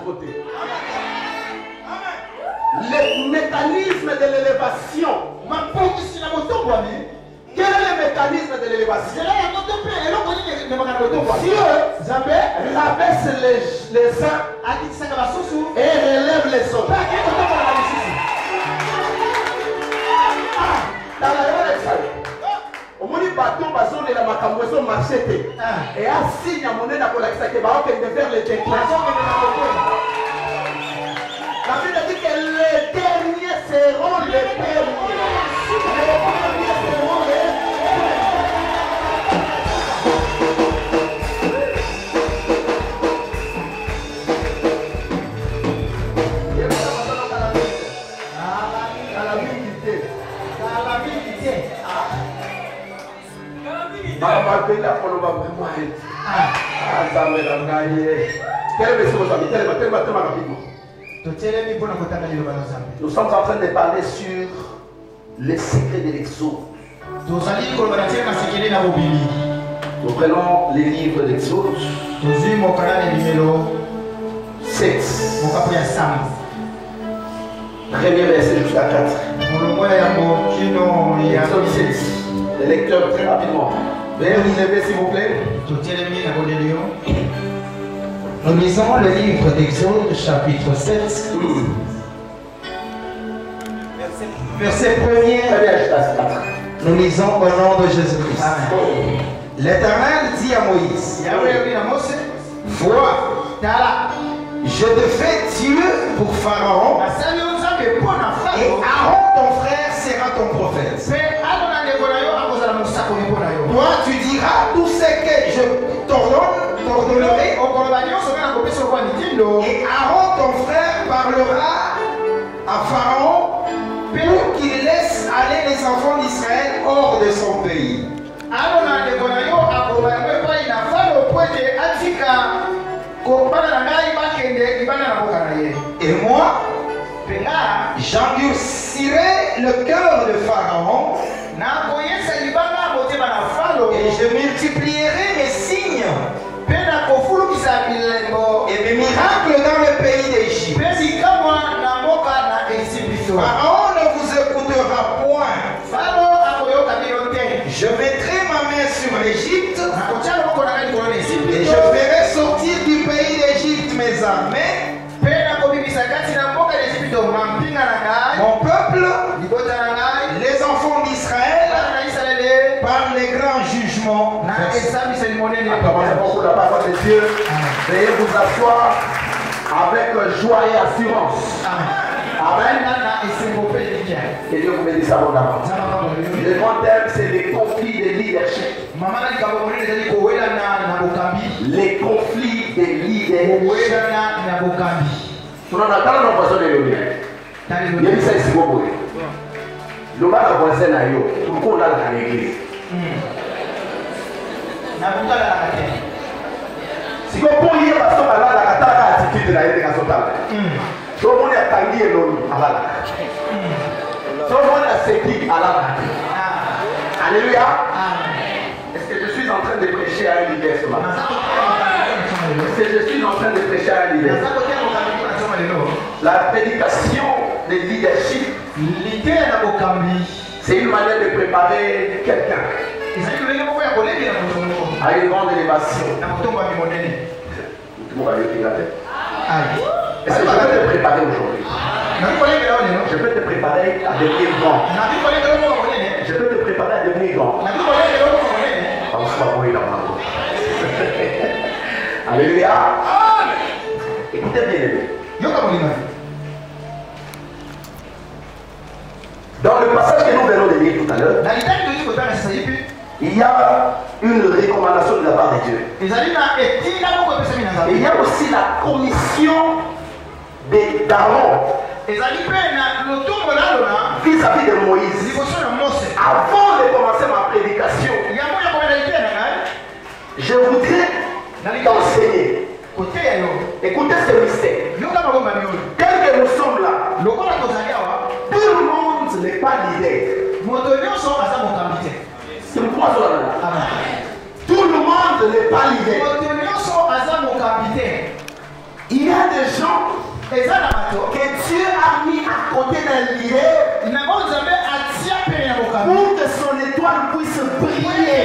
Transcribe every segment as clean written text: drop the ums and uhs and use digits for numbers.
côté. Le mécanisme de l'élévation. Quel est le mécanisme de l'élévation? Dieu rabaisse les uns et relève les autres. Dans la bateau bazone la makambo so marchete et a signe à monnaie na kolakisa ke ba okende vers le déclin. La Bible dit que les derniers seront les premiers. Les premiers seront les Nous sommes en train de parler sur les secrets de l'Exode. Nous prenons les livres d'Exode 7. Premier verset jusqu'à 4. Exode 7. Les lecteurs très rapidement. Veuillez vous lever s'il vous plaît. Nous lisons le livre d'Exode chapitre 7. Verset 1er. Nous lisons au nom de Jésus-Christ. L'Éternel dit à Moïse: vois, je te fais Dieu pour Pharaon, et Aaron ton frère sera ton prophète. Toi tu diras tout ce que je t'ordonnerai, et Aaron ton frère parlera à Pharaon pour qu'il laisse aller les enfants d'Israël hors de son pays. Et moi, j'endurcirai le cœur de Pharaon, et je multiplierai mes signes et mes miracles dans le pays d'Égypte. Pharaon ne vous écoutera point. Je mettrai ma main sur l'Égypte et je ferai sortir du pays d'Égypte mes armées, mon peuple, les enfants d'Israël, par les grands jugements. Pour la parole de Dieu, veuillez vous asseoir avec joie et assurance. Amen. Que Dieu vous bénisse abondamment. Le grand thème, c'est les conflits de leadership. Les conflits de leadership. Nous avons besoin de l'unité. Il y a ça ici. Le mal voisin à yo, tout le monde dans l'église. Si vous pouvez passer par là, la attitude de la éducation. Tout le monde a tangué l'homme à la. Tout le monde a séqué à la. Alléluia. Est-ce que je suis en train de prêcher à un leader ce matin? Est-ce que je suis en train de prêcher à un leader? La prédication de leadership, c'est une manière de préparer quelqu'un à une grande élévation. Est-ce que je peux te préparer aujourd'hui? Je peux te préparer à devenir grand. Je peux te préparer à devenir grand. Alléluia. Écoutez bien. Dans le passage que nous venons de lire tout à l'heure, il y a une recommandation de la part de Dieu. Il y a aussi la commission d'Aaron vis-à-vis de Moïse. Avant de commencer ma prédication, je voudrais t'enseigner. Écoutez ce mystère. Tel que nous sommes là, tout le monde n'est pas leader. C'est pourquoi tout le monde n'est pas leader. Il y a des gens a mis à côté d'un leader pour que son étoile puisse briller.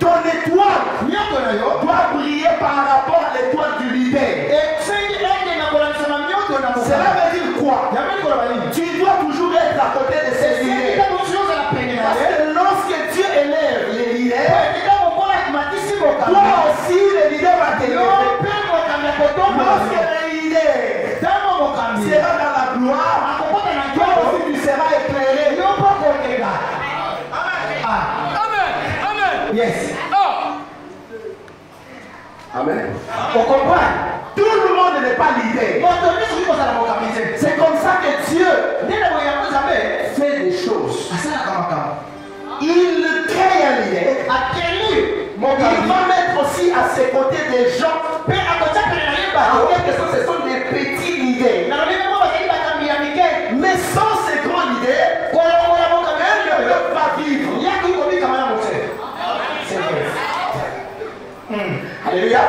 Ton étoile doit briller par rapport à l'étoile du leader. Cela veut dire quoi? Tu dois toujours être à côté de ces leaders. Parce que lorsque Dieu élève les leaders, toi aussi le leader va t'élever. Lorsque le leader sera dans la gloire, toi aussi tu seras éclairé. Yes. Amen. On comprend. Tout le monde n'est pas leader. C'est comme ça que Dieu fait des choses. Il crée un leader. Il va mettre aussi à ses côtés des gens. En quelque sorte, ce sont des petits leaders. Mais sans ces grands leaders, elles ne peuvent pas vivre. Alléluia.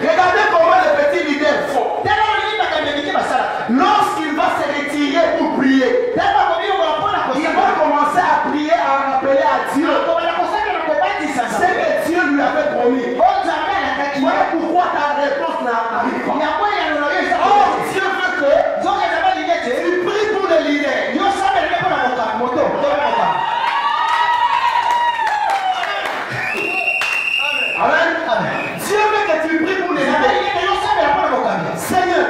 Regardez comment les petits leaders font. Lorsqu'il va se retirer pour prier, il va commencer à prier, à rappeler à Dieu ce que Dieu lui avait promis. Voilà pourquoi ta réponse n'arrive pas. Oh, Dieu veut que tu pries pour les leaders. Amen. Dieu veut que tu pries pour les leaders. Seigneur,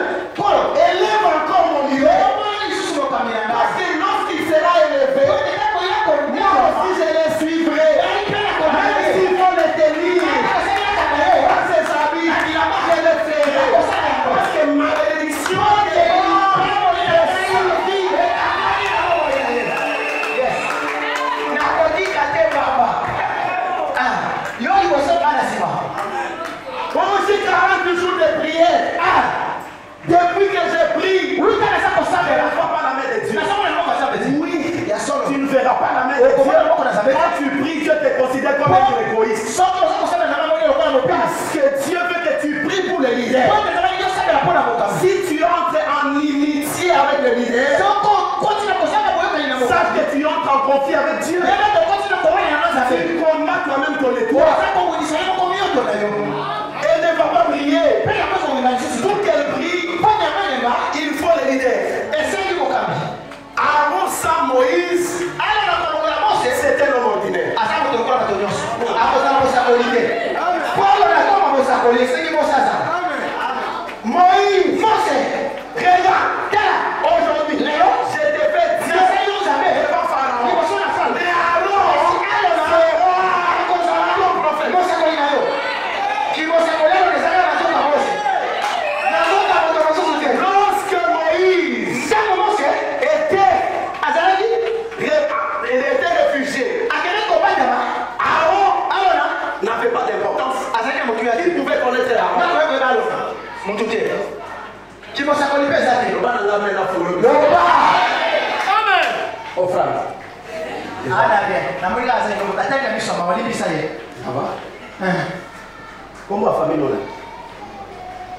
élève encore mon leader. Parce que lorsqu'il sera élevé, moi aussi je les suivrai. Même s'il faut les tenir par ses habits, je les ferai. Parce que ma bénédiction est Comment j'ai 40 jours de prière. Depuis que j'ai prié, tu ne verras pas la main de Dieu. Oui, tu ne verras pas la main de Dieu. Quand tu pries, Dieu te considère comme un égoïste. Parce que Dieu veut que tu pries pour les leaders. Si tu entres en inimitié avec les leaders, sache que tu entres en conflit avec Dieu. Tu combats toi-même ton étoile. Elle ne va pas briller. Pour qu'elle brille, il faut les leaders. Avant ça, Moïse, c'était un homme ordinaire. Moïse, regarde, aujourd'hui, je te fais Dieu devant Pharaon. Mais alors, ton prophète. Lorsque Moïse était réfugié, Aaron n'avait pas d'importance. Il pouvait connaître Aaron. Oh frère. Comment la famille là?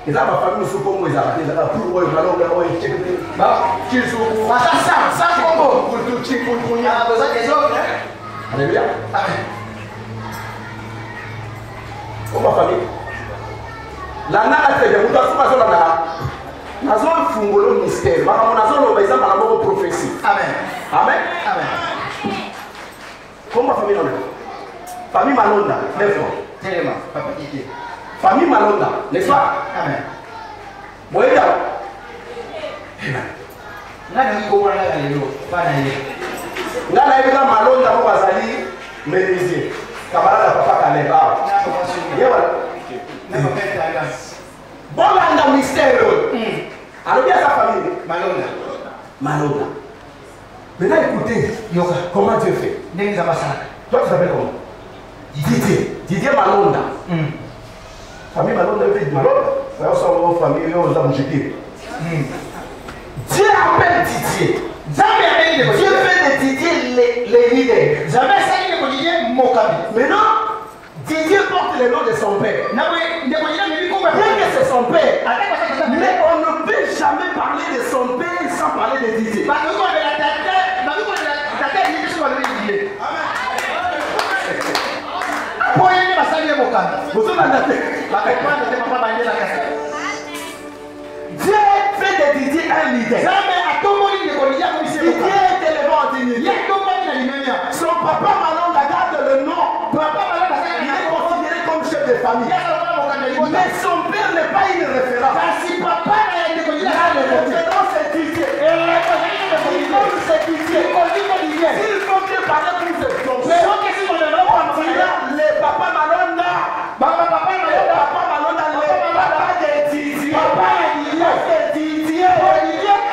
Et là, ma famille nous comme ils arrêtent. Ils arrêtent pour eux. Ils vont aller checker. Bah, qu'ils sont. Ça combo. Pour tout checker pour nous. Alléluia. Amen. Comment famille? La nana est de mutation à la nana. Nous avons un fungolo mystère. Nous avons un exemple à la mort prophétie. Amen. Amen. Amen. Comment famille là? Famille Malonda. Tellement. Famille Malonda, n'est-ce pas? Amen. Moi, il y a. Malonda, moi, Bazali, menuisier. Camarade, papa, Kaleba. Bon, là, dans le mystère. Alors, bien sa famille. Malonda. Maintenant, écoutez, comment Dieu fait. Toi, tu t'appelles comment? Didier Malonda. Famille Malonda, il fait Malonda. Famille, Dieu appelle Didier. Dieu fait de Didier les leaders. Maintenant, Didier porte le nom de son père. Bien que c'est son père, mais on ne peut jamais parler de son père sans parler de Didier. Dieu fait de Didier un leader. Didier est élevé en dignité. Son papa Malonga garde le nom. Il est considéré comme chef de famille. Mais son père n'est pas une référence. La référence c'est Didier. S'il faut que parler pour ce son père, le papa Malonga, le papa de Didier. Didier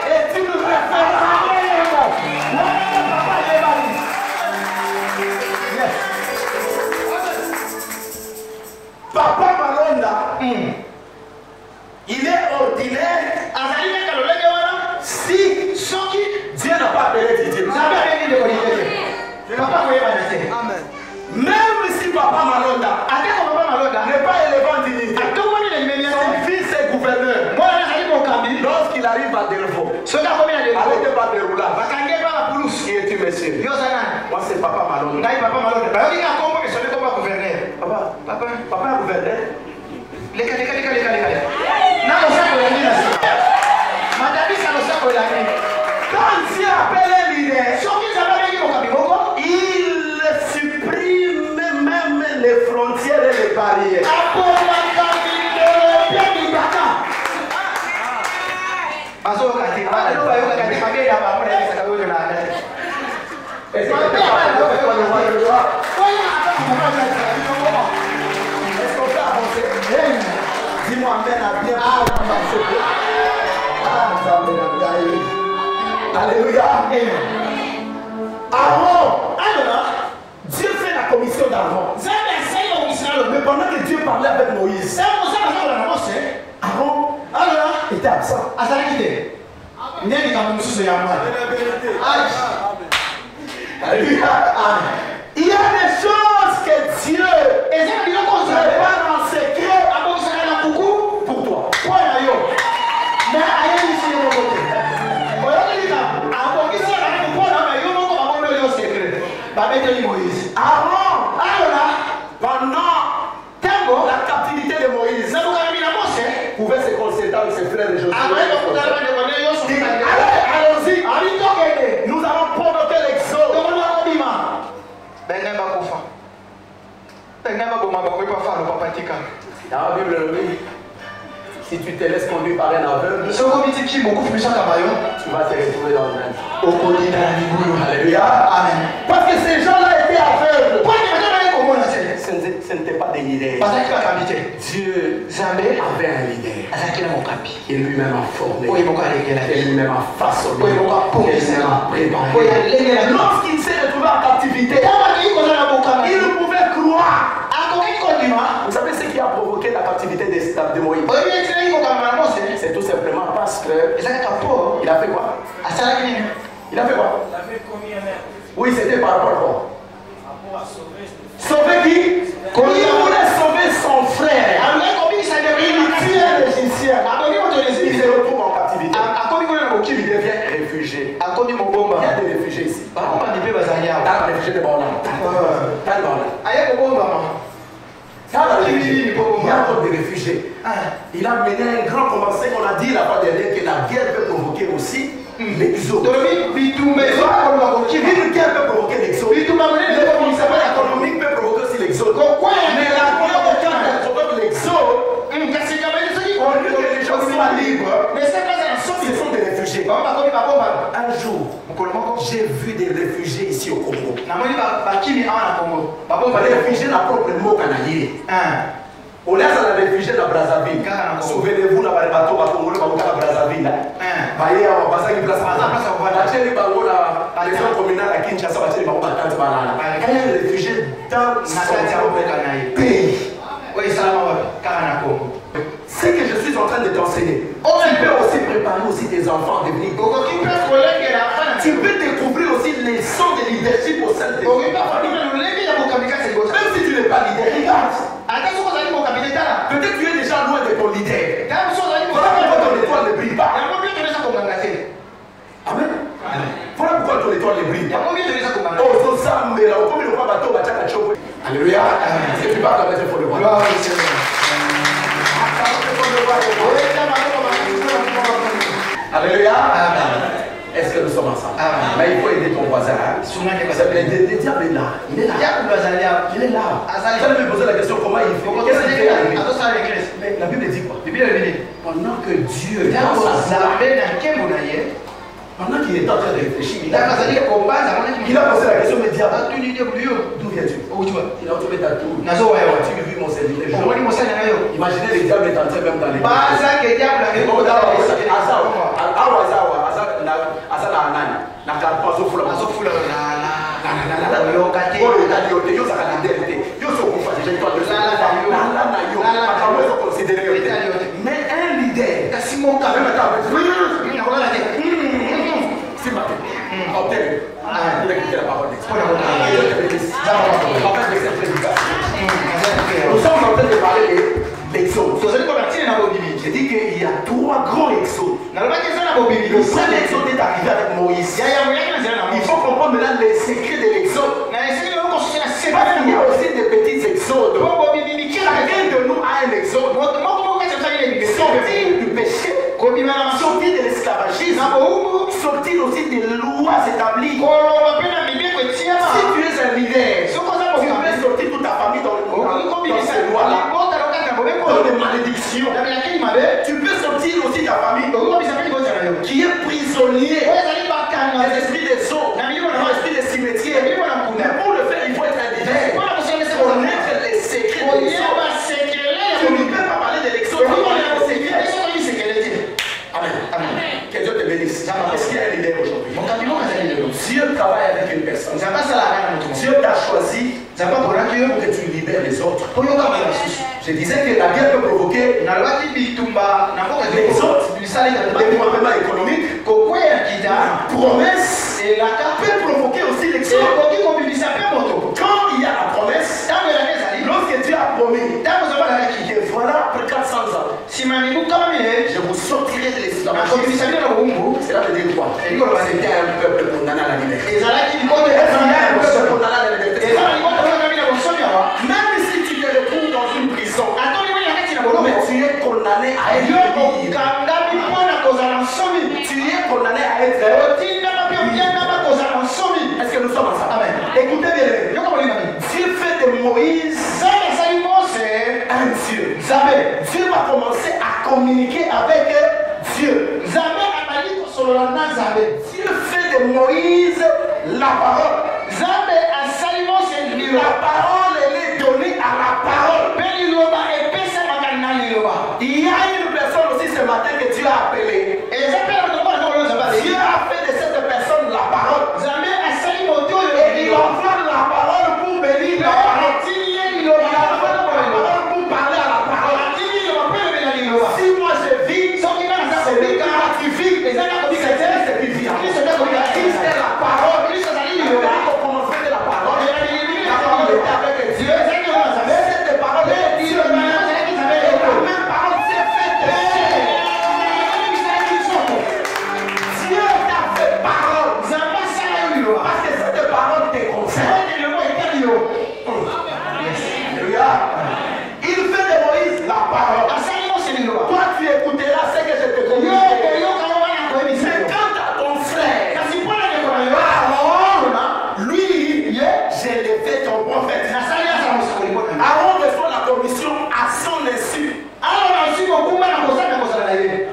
est une référence. Papa Malonda, il est ordinaire. Si Dieu n'a pas appelé Didier. Même si Papa Malonda n'est pas élevé en dignité, son fils est gouverneur. Lorsqu'il arrive à Delvaux, avec des bas de roulage, qui est un monsieur. Moi c'est Papa Malonda. Papa est gouverneur. Quand Dieu appelle un leader, il supprime même les frontières et les barrières. Est-ce qu'on peut avancer? Dis-moi amen à bien avancer. Alléluia. Aaron. Dieu fait la commission d'Aaron. Mais pendant que Dieu parlait avec Moïse, Aaron était absent. Alléluia. Il y a des choses que Dieu prépare en secret pour toi. Aaron, pendant la captivité de Moïse, pouvait se consulter avec ses frères et Josué. Allons-y. Nous allons provoquer l'exode. Dans la Bible, si tu te laisses conduire par un aveugle, tu vas te retrouver dans le monde. Alléluia. Amen. Parce que ces gens-là étaient aveugles. Ce n'était pas des leaders. Dieu avait un leader. Et lui-même a formé. Et lui-même a façonné. Et lui-même a préparé. Lorsqu'il s'est retrouvé en captivité, il pouvait croire. Vous savez ce qui a provoqué la captivité de Moïse? C'est tout simplement parce que il a fait quoi? Il a fait quoi? Oui, c'était par rapport à quoi? Sauver qui? Il voulait sauver son frère. Il tue un Égyptien. Il se retrouve en captivité. Il devient réfugié. Il y a des réfugiés ici. T'as un réfugié de Baola. Il y a encore des réfugiés. Il a mené un grand combat. C'est qu'on a dit la fois dernière que la guerre peut provoquer aussi l'exode. Une guerre peut provoquer l'exode. Le fonctionnement économique peut provoquer aussi l'exode. Mais la guerre provoque l'exode. On veut que les gens soient libres. Ce sont des réfugiés. Un jour, j'ai vu des réfugiés ici au Congo. Les réfugiés n'a propre mot canalier. On laisse la réfugié dans Brazzaville. Souvenez-vous, dans les bateaux, à Brazzaville. La région communale à Kinshasa, il y a un réfugié dans son pays. Ce que je suis en train de t'enseigner, tu peux aussi préparer aussi tes enfants à devenir. Tu peux découvrir aussi les sons de leadership au sein de tes enfants. Même si tu ne n'es pas leader, regarde. Peut-être tu es déjà loin de ton leader. Voilà pourquoi ton étoile ne brille pas. Amen. Voilà pourquoi ton étoile ne brille pas. Oh, c'est ça, mais là, comme il ne voit pas bateau, alléluia. Est-ce que tu parles avec le fond de voix? Alléluia. Est-ce que nous sommes ensemble? Mais il faut aider ton voisin. Le diable est là. Il est là. Il est là. Tu vas me poser la question comment il fait. Qu'est-ce qu'il fait? Mais la Bible dit quoi? Pendant que Dieu pendant qu'il est en train de réfléchir, il a posé la question, mais diable, d'où viens-tu? Il a retrouvé ta tour. Tu vis mon serviteur. Imaginez les diables est entré même dans les mais un leader, nous sommes en train de parler d'exode. J'ai dit qu'il y a 3 grands exodes. Le premier exode est arrivé avec Moïse. Il faut comprendre maintenant les secrets de l'exode. Parce qu'il y a aussi des petits exodes. Chacun de nous a un exode. Sortir du péché, sortir de l'esclavagisme, sortir aussi des lois établies. Si tu es un leader, tu peux sortir toute ta famille dans ces lois-là, dans des malédictions. Tu peux sortir aussi ta famille qui est prisonnier des esprits des eaux, des esprits des cimetières. Mais pour le faire, il faut être un leader, connaître les secrets des eaux. Tu ne peux pas parler de l'exode. Amen. Que Dieu te bénisse. Est-ce qu'il y a un leader aujourd'hui? Dieu travaille avec une personne. Dieu t'a choisi pour que tu libères les autres. Je disais que la guerre peut provoquer les autres, le développement économique, la promesse peut provoquer aussi l'exode. Quand il y a la promesse, lorsque Dieu a promis, et voilà après 400 ans, je vous sortirai de l'esclavagisme. Cela veut dire quoi? C'était un peuple condamné à la liberté. Même si tu te retrouves dans une prison, mais tu es condamné à être libre. Tu es condamné à être libre. Est-ce que nous sommes ensemble? Amen. Écoutez bien. Dieu fait de Moïse un Dieu. Dieu va commencer à communiquer avec Dieu. Dieu fait de Moïse la parole. La parole, elle est donnée à la parole. Il y a une personne aussi ce matin que Dieu a appelée. Dieu a fait de cette personne la parole. Et il envoie la parole pour bénir la parole. Il envoie la parole pour parler à la parole. Si moi je vis, c'est lui qui vit. C'est Christ qui vit. Christ est la parole. Il faut commencer de la parole. La parole était avec Dieu. Mais cette parole est Dieu. La même parole s'est faite péché. Dieu t'a fait parole. Parce que cette parole te concerne. Alléluia. Il fait de Moïse la parole. Toi tu écouteras ce que je te communique. C'est quand à ton frère Aaron, lui, je l'ai fait ton prophète. Aaron reçoit la commission à son insu.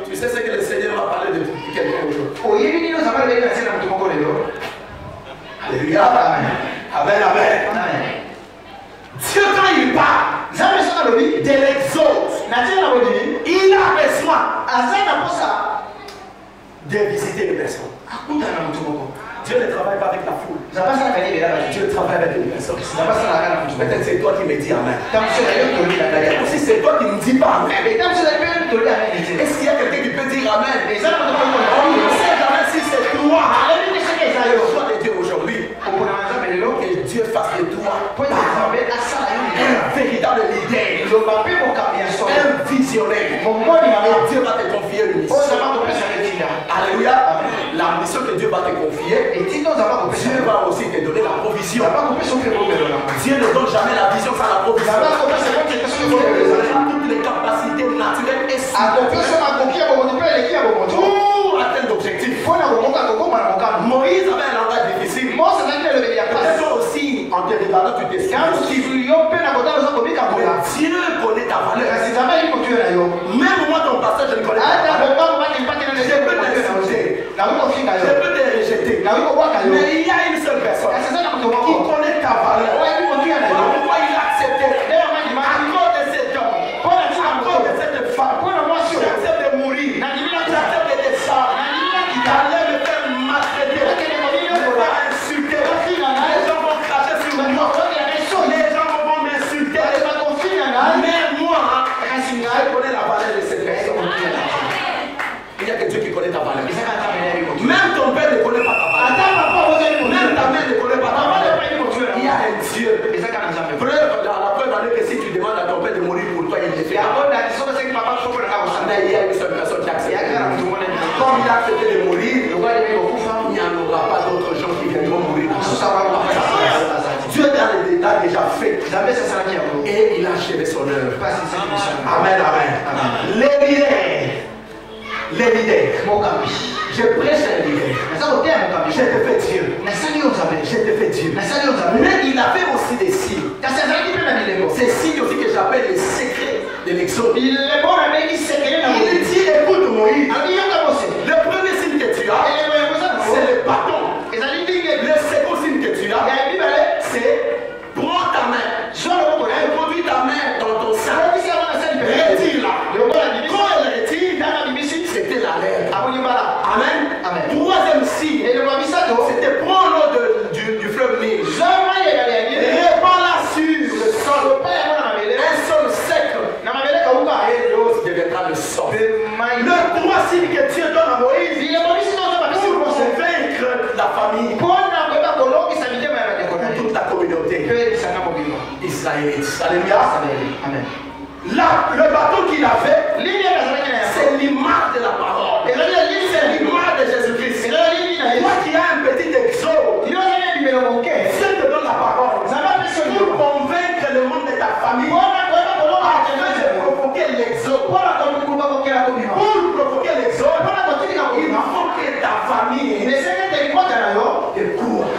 Tu sais ce que le Seigneur m'a parlé depuis quelques jours. Alléluia. Amen, amen. Dieu quand il parle de l'exode, il a besoin de visiter les personnes. Dieu ne travaille pas avec la foule. Dieu travaille avec une personne. Peut-être c'est toi qui me dis amen. Si c'est toi qui ne dis pas amen, est-ce qu'il y a quelqu'un qui peut dire amen? On ne sait jamais si c'est toi. Soit de Dieu aujourd'hui. Que Dieu fasse de toi un missionnaire. Et Dieu va te confier une mission. Alléluia. La mission que Dieu va te confier, Dieu va aussi te donner la provision. Dieu ne donne jamais la vision sans la provision. Toutes les capacités naturelles et pour atteindre l'objectif. Moïse avait un langage difficile. Peut-être aussi en te regardant, tu t'excuses. Dieu connaît ta valeur. Même moi, ton pasteur, je ne connais pas. Je peux t'insulter. Je peux te rejeter. Mais il y a une seule personne qui connaît ta valeur. Pourquoi il a accepté? À cause de cet homme, à cause de cette femme, j'accepte de mourir. J'accepte de descendre. J'allais me faire maltraiter. Me faire insulter. Les gens vont cracher sur moi. Les gens vont m'insulter. Mais moi, je connais la valeur de cette personne. Il n'y a que Dieu qui connaît ta valeur. Même ton père ne connaît pas ta valeur. Même ta mère ne connaît pas ta valeur. Il y a un Dieu. La preuve en est que si tu demandes à ton père de mourir pour toi, il le fait. Mais il y a une seule personne qui accepte. Comme il a accepté de mourir, il n'y en aura pas d'autres gens qui viendront mourir. Dieu dans les détails déjà fait. Et il a achevé son œuvre. Amen, amen. Les leaders. Je prêche un leader. Je te fais Dieu. Je te fais Dieu. Mais il a fait aussi des signes. Ces signes aussi que j'appelle les secrets de l'exode. Il dit, écoute Moïse, le premier signe que tu as, c'est le bâton. Le second signe que tu as, c'est prends ta main. Introduis ta main dans ton sein. Retire-la. Quand elle retire, c'était la lèvre. Amen. Troisième signe, c'était prendre l'eau du fleuve Nil. Répand-la sur le sol. Un sol sec. Et l'eau deviendra le sol. Le trois signes que Dieu donne à Moïse pour convaincre la famille, pour toute la communauté israélite. Alléluia. Le bateau qu'il a fait, c'est l'image de la parole. C'est l'image de Jésus-Christ. Toi qui as un petit exode, Dieu te donne la parole pour convaincre le monde de ta famille, afin de provoquer l'exode. Pour provoquer l'exode, il faut que ta famille te court.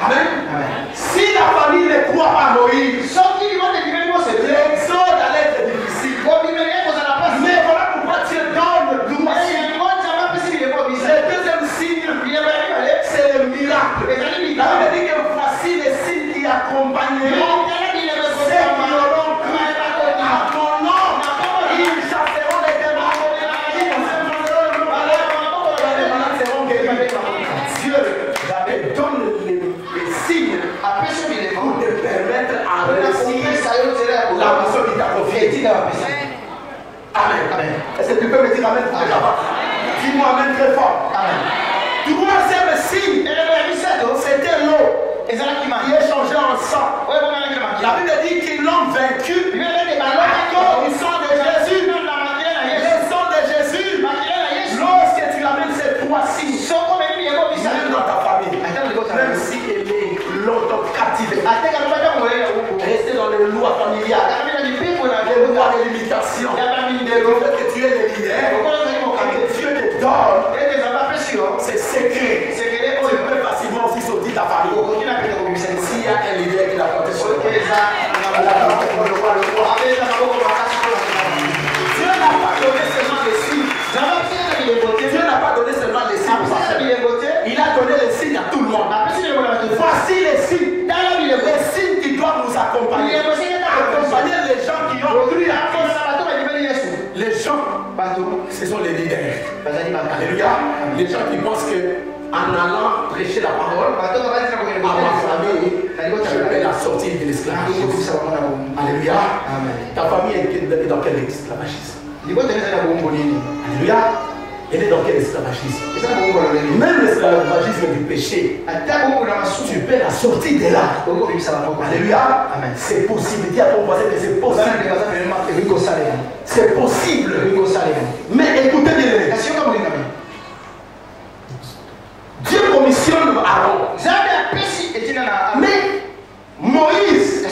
Amen. Si la famille ne croit pas à Moïse, l'exode allait être difficile. Mais voilà pourquoi Dieu donne le deuxième signe, c'est le miracle. La Bible dit que voici les signes qui accompagneront ceux qui auront cru à ton nom. Ils chasseront les démons. Dieu donne les signes pour te permettre à réussir la mission qui t'a confiée. Amen. Est-ce que tu peux me dire amen pour que j'avance? Dis-moi amen très fort. Troisième signe, c'était l'eau qui est changée en sang. La Bible dit qu'ils l'ont vaincu à cause du sang de Jésus. Le sang de Jésus, lorsque tu amènes ces trois signes, même dans ta famille, même si elle est longtemps captivée, rester dans les lois familiales, les lois de limitation, le fait que tu es le leader, que Dieu te donne, c'est secret. Tu peux facilement aussi sortir ta famille. S'il y a un leader qui l'a porté sur le Dieu n'a pas donné seulement les signes. Dieu n'a pas donné seulement les signes. Il a donné les signes à tout le monde. Voici les signes. Les signes qui doivent nous accompagner. Accompagner les gens qui ont cru à Christ. Les gens, ce sont les leaders. Alléluia. Les gens qui pensent que en allant prêcher la parole à ma famille, je peux la sortir de l'esclavagisme. Alléluia. Ta famille est dans quel esclavagisme? Alléluia. Elle est dans quel esclavagisme? Même l'esclavagisme du péché, tu peux la sortir de là. Alléluia. C'est possible. Dis à ton voisin que c'est possible. C'est possible. Mais écoutez bien. Dieu commissionne Aaron. Mais Moïse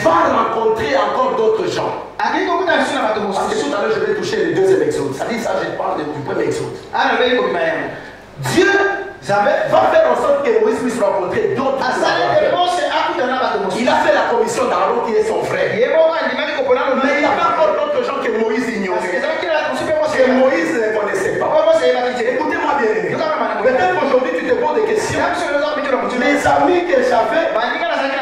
va rencontrer encore d'autres gens. Parce que tout à l'heure je vais toucher les deuxième exode. Ça dit ça, je parle du premier exode. Dieu va faire en sorte que Moïse puisse rencontrer d'autres gens. Il a fait la commission d'Aaron qui est son frère. Mais il y avait encore d'autres gens que Moïse ignorait. Que Moïse ne connaissait pas. Écoutez-moi bien. Peut-être qu'aujourd'hui tu te poses des questions. Les amis que j'avais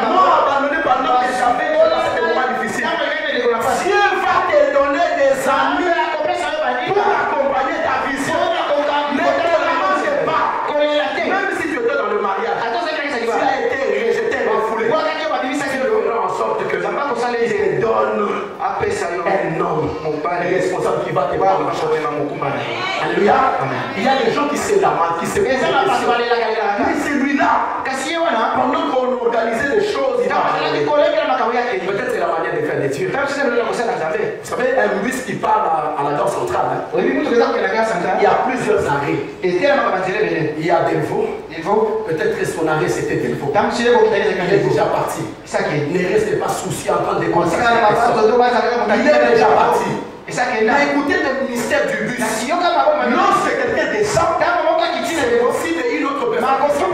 m'ont abandonné pendant que j'avais des moments difficiles. Dieu va te donner des amis pour accompagner ta vision. Ne te lâche pas. Même si tu étais dans le mariage, tu as été rejeté, refoulé. Dieu fera en sorte que Dieu donne un homme, un responsable qui va te prendre en charge. Alléluia. Il y a des gens qui se lamentent, qui se posent des questions. Mais celui-là, pendant qu'on organisait des choses, peut-être c'est la manière de faire des dieux. Vous savez, un bus qui part à la gare centrale, il y a plusieurs arrêts. Il y a Delvaux. Peut-être que son arrêt c'était Delvaux. Il est déjà parti. Ne restez pas soucieux en train de constater. Il est déjà parti. Mais écoutez le ministère du bus. Lorsque quelqu'un descend, c'est aussi une autre personne.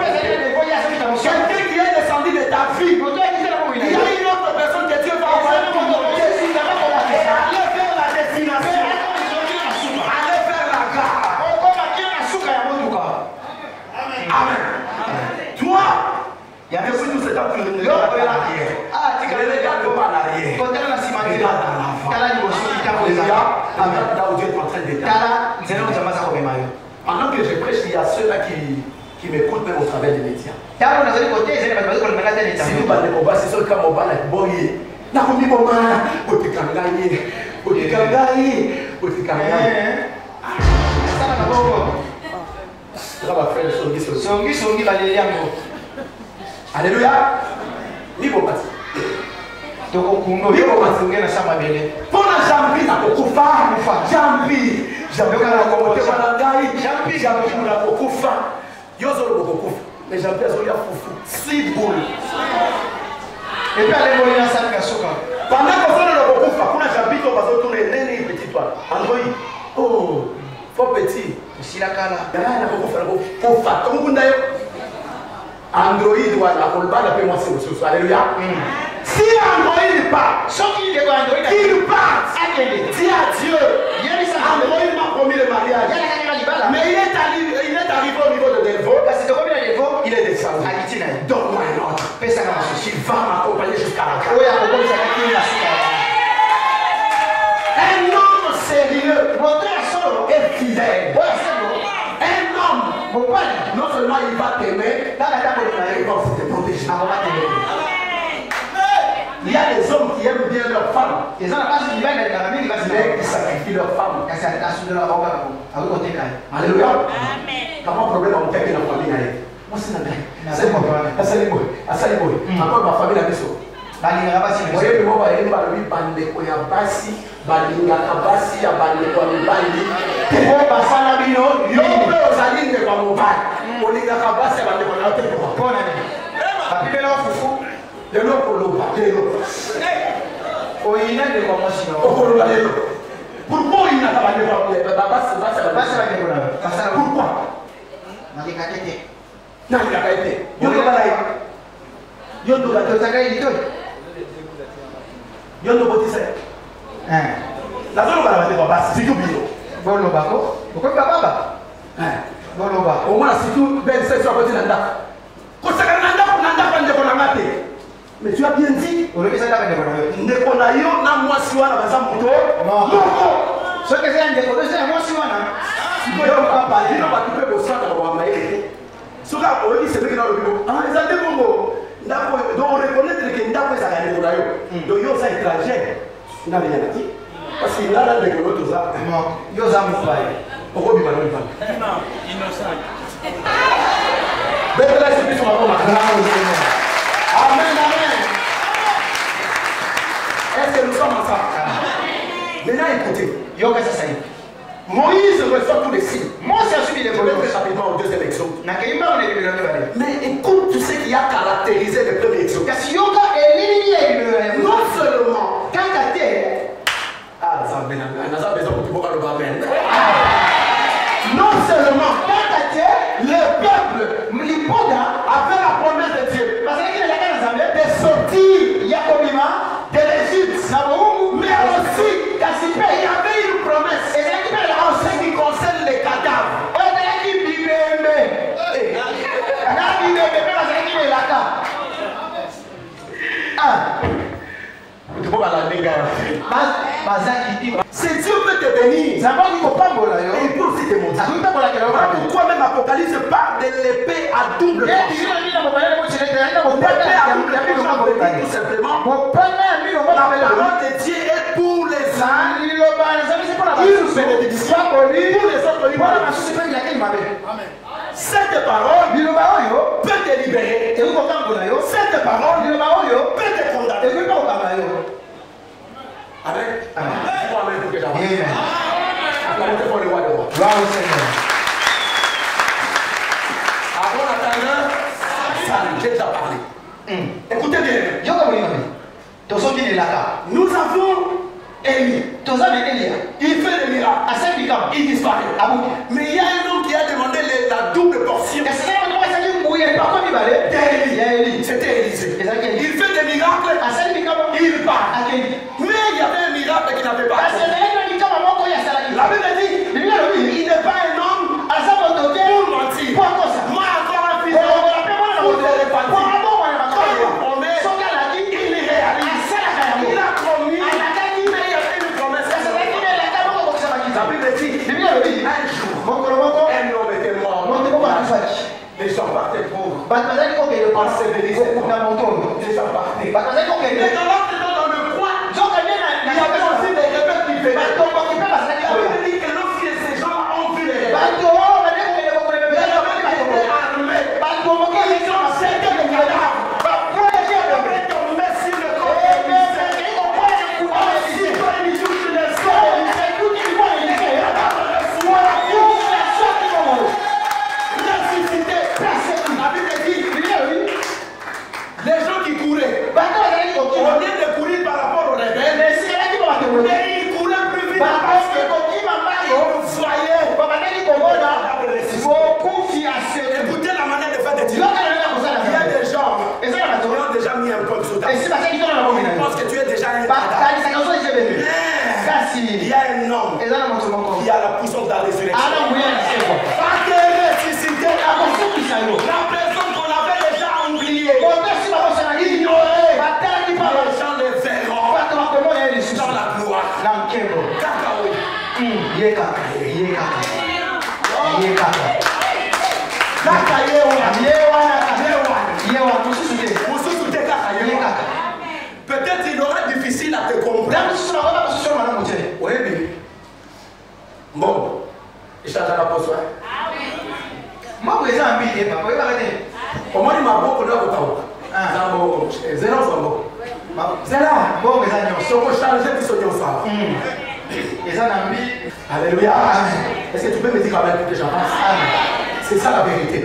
Quelqu'un qui est descendu de ta vie, il y a une autre personne que Dieu va envoyer pour monter. Et aller vers la destination. Aller vers la gare. Amen. Toi, depuis tout ce temps, tu ne regardes pas en arrière. Tu ne regardes pas en arrière. Regarde en avant. Regarde là où Dieu est en train de t'aider. Pendant que je prêche, il y a ceux-là qui m'écoutent même au travers des médias. Si nous allons au bas, c'est sûr que mon bas est boyé. N'a pas mis mon main. Otikangaye. Alléluia. Libo bati. Pour la jambi, la kokufa. Jambi la kokufa. Yozo le kokufa. Les jambi azolia fufu. 6 boules. Et puis allez voler la salle Kasuka. Pendant qu'on fait le kokufa, pour la jambi, on va se tourner les petits toiles. Android. Oh, fort petit. Si la cala. La kokufa, la kokufa. Comme vous n'avez Android ou la kolba, la paix moi c'est alléluia. Si Android part, qu'il parte, dis à Dieu, Android m'a promis le mariage. Mais il est arrivé au niveau de Delvaux, il est descendu. Donne-moi un autre. Il va m'accompagner jusqu'à la gare. Un homme sérieux et fidèle. Un homme, non seulement il va t'aimer, il va aussi te protéger. Il y a des hommes qui aiment bien leurs femmes. Mais qui sacrifient leurs femmes. Alléluia. Comment problème on fait que la famille moi c'est la encore ma famille la maison. Voyez le mot bandeko ya basi, balingaka basi ya bandeko ya mibali. Ko basala bino yo pe ozali ndeko ya mobali. Olingaka basi ya bandeko na te ko. Pona ni. Bapipela fufu. Lelo koloba lelo. Oyina ndeko ya mwasi no. Okoloba lelo. Pourquoi il n'a pas bandeko ya basi pourquoi? Nalikakete. Nalikakete. Yo ko balai. Yo ndo batotaka ilito. Yo ndo botisa. La zone ba la ba basi situ bio. Bolo bako. Ko ba baba. Bolo ba. O mwana situ ben c'est sur côté nanda. Ko saka nanda pande ko na mate. Mais tu as bien dit. O le bisa nda pande ko na. Ndeko na yo na mwasi wana baza moto. Ce que c'est ndeko c'est mwasi wana. Yo papa, dino ba tupe ko saka ba maele. Soka o yi se mekina lo bibo. Ah, ils ont des bongo. Donc reconnaître que Ndako est à la donc yo ça étranger n'a rien dit parce qu'il a là des gros tout ça yo ça me fait Innocent. Amen, amen. Est-ce que nous sommes ensemble? Maintenant, écoutez. Moïse reçoit tous les signes. Je vais très rapidement au deuxième exode. Mais écoute tout ce qui a caractérisé le premier exode. Non seulement. Non seulement le peuple avait la promesse de Dieu de sortir de l'Égypte, mais aussi il y avait une promesse en ce qui concerne les cadavres. Si Dieu peut te bénir, il peut aussi te montrer. Pourquoi même Apocalypse parle de l'épée à double tranchant? L'épée à double tranchant veut dire tout simplement la parole de Dieu est pour les uns une bénédiction, pour les autres une malédiction. Cette parole peut te libérer. Cette parole peut te condamner. Amen. Amen. Pour que j'avance. Applaudissez pour le roi de roi. Avant l'attendant, j'ai déjà parlé. Écoutez bien. Nous avons Élie. Il fait des miracles. Il disparaît. Mais il y a un homme qui a demandé la double portion. C'était Élisée. Il fait des miracles. Il part. Mais il y avait un miracle qui n'avait pas. La Bible dit, il n'est pas un homme pour mentir. Moi encore un fils d'homme pour te répartir. Il promet, il réalise. Il a promis, mais il y avait une promesse. La Bible dit, un jour, un homme était mort. Les gens partaient pauvres. Ensevelissaient. Les gens partaient. Mais dans le coin, il y avait aussi des rebelles qui venaient. La Bible dit que lorsque ces gens ont vu les rebelles, les rebelles étaient armés. Ils ont jeté les cadavres. Après tomber sur le corps de Élisée. Aussitôt ils touchent le sol. La Bible dit, les gens qui couraient, au lieu de courir par rapport aux rebelles, mais ils couraient plus vite parce que vous voyez, écoutez la manière de faire des Dieu. Il y a des gens qui ont déjà mis un code sur ta vie. Ils pensent que tu es déjà un cadavre. Il y a un homme qui a la puissance de la résurrection. Pas que ressuscité, la personne qu'on avait déjà oubliée, ignorée, les gens les verront dans la gloire. Peut-être il aura difficile à te comprendre. Oui, mais bon, il change la pose. Comment il m'a beaucoup de temps? Zéro Zambo. Soko chargé de son sang. Alléluia. Est-ce que tu peux me dire quand même que j'en passe? C'est ça la vérité.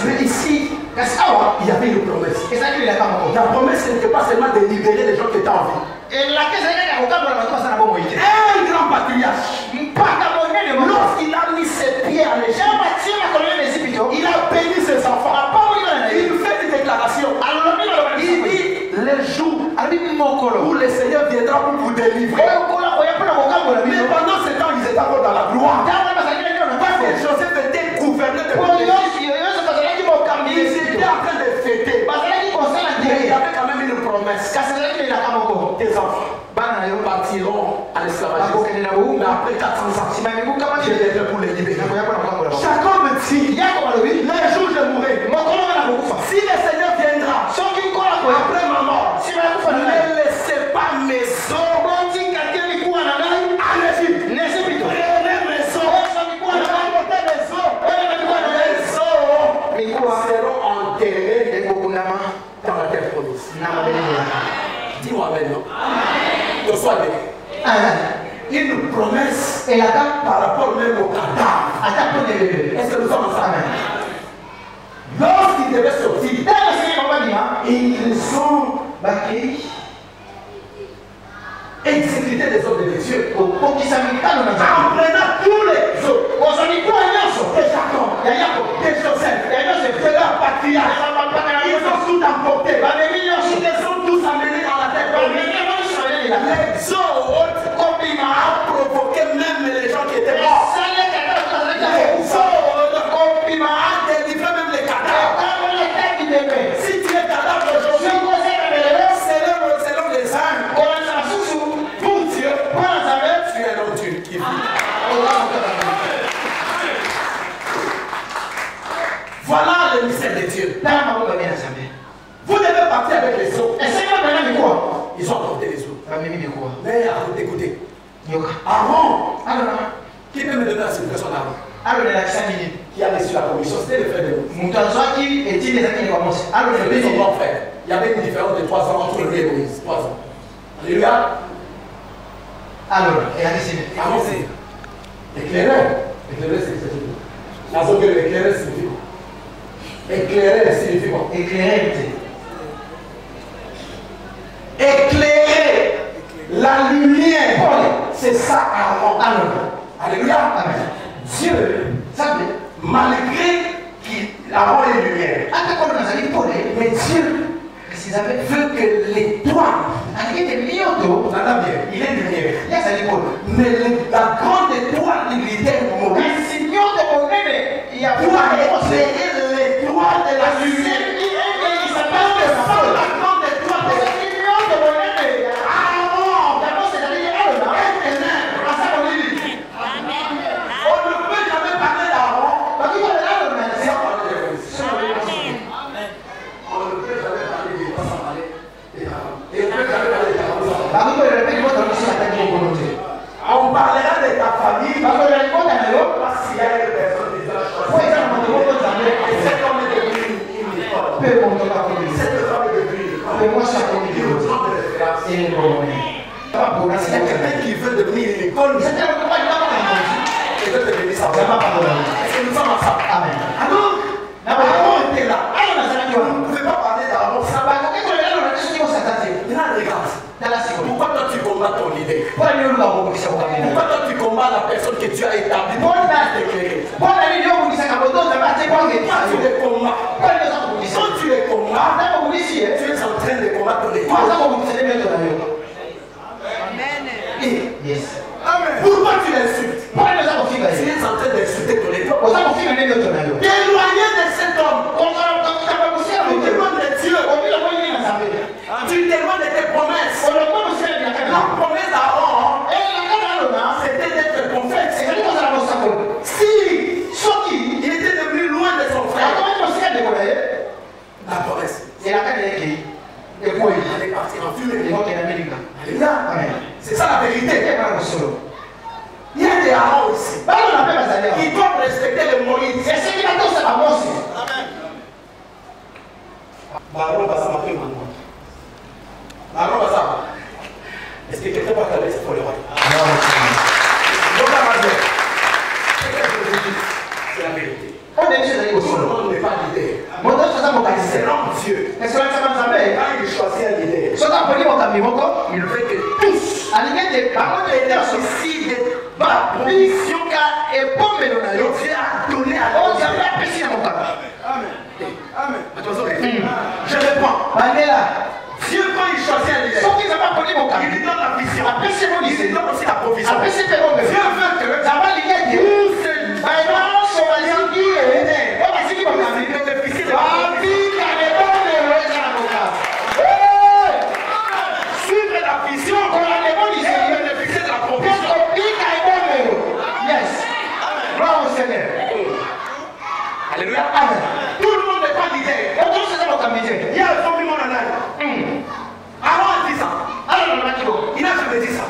Mais ici, il y avait une promesse. La promesse n'était pas seulement de libérer les gens qui étaient en vie. Un grand patriarche, lorsqu'il a mis ses pieds à l'échelle, il a béni ses enfants. Il fait une déclaration. Il dit les jours où le Seigneur viendra pour vous délivrer. Mais pendant ce temps, ils étaient encore dans la gloire. Parce que Joseph était gouverneur de ils étaient en train de fêter. Mais il y avait quand même une promesse. Tes enfants partiront à l'esclavage. Mais après 400 ans, je viendrai pour les libérer. Jacob dit, les jours je mourrai. Si le Seigneur viendra après ma mort, ne laissez pas mes os en Égypte. Prenez mes os une promesse Et là-bas, par rapport même au cadavre. Est-ce que nous sommes ensemble? Lorsqu'ils devaient sortir, ils sont exécutés des ordres de Dieu en prenant tous les autres. Des Jacob, des Joseph, de leur patriarche. Ils ont tout emporté. Ils les ont tous amenés dans la terre. L'exode a provoqué même les gens qui étaient morts. L'exode a délivré même les cadavres. Si tu es cadavre aujourd'hui, selon les âmes, pour Dieu, tu es l'homme Dieu qui vit. Voilà le mystère de Dieu. Vous devez partir avec les eaux. Ils ont apporté les eaux. Mais écoutez. Aaron, qui peut me donner la situation d'Aaron? Qui a reçu la commission, c'était le frère de Moïse. C'était son grand frère. Il y avait une différence de 3 ans entre lui et Moïse. 3 ans. Alléluia. Aaron, c'est éclaireur. Éclaireur, c'est la zone de l'éclaireur signifie quoi? Éclairer signifie quoi? Éclairer la lumière. C'est ça Aaron. Alléluia. Dieu, malgré qu'Aaron est lumière, mais Dieu veut que l'étoile, il est lumière. Mais la grande étoile du leader Moïse doit éclairer l'étoile de la lumière. Il s'appelle le sol, la grande étoile de la lumière. On ne peut jamais parler d'Aaron. On ne peut jamais parler de toi sans parler d'Aaron. Et on ne peut jamais parler d'Aaron. On parlera de ta famille parce qu'il y a une personne qui a choisi. Et cet homme est devenu une école. Cette femme est devenue une école. S'il y a quelqu'un qui veut devenir une école, il veut devenir sa femme. Est-ce que nous sommes ensemble? Amen. Alors, Aaron était là. On ne pouvait pas parler d'Aaron. Maintenant, regarde. Pourquoi toi tu combats ton idée? Pourquoi toi tu combats la personne que Dieu a établie pour t'éclairer? Pourquoi tu les combats? Quand tu les combats, tu es en train de combattre ton étoile. Amen. Pourquoi tu l'insultes? Tu es en train d'insulter ton étoile. T'éloigner de cet homme. Tu t'éloignes de Dieu. Tu t'éloignes de tes promesses. La promesse d'Aaron, c'était d'être prophète. Si il était devenu loin de son frère, la promesse, elle est partie en fumée. Alléluia. C'est ça la vérité. Il y a des Aaron ici. Ils doivent respecter le Moïse. Amen. Aaron va s'en faire maintenant. Aaron va s'en. Est-ce que quelqu'un va caler cette folie? C'est la vérité. Tout le monde n'est pas leader. C'est l'homme Dieu. Quand il choisit un leader, il veut que tous décident de la provision que Dieu a donnée à l'homme. Amen. Je réponds. Dieu, quand il choisit un leader, il lui donne la vision. Il lui donne aussi la provision. Dieu veut que tous bénéficient de la suivre la vision et bénéficier de la provision. Yes. Gloire au Seigneur. Alléluia. Amen. Tout le monde n'est pas leader. Il y a un famille mon âge. Aaron a dit ça. Il n'a jamais dit ça.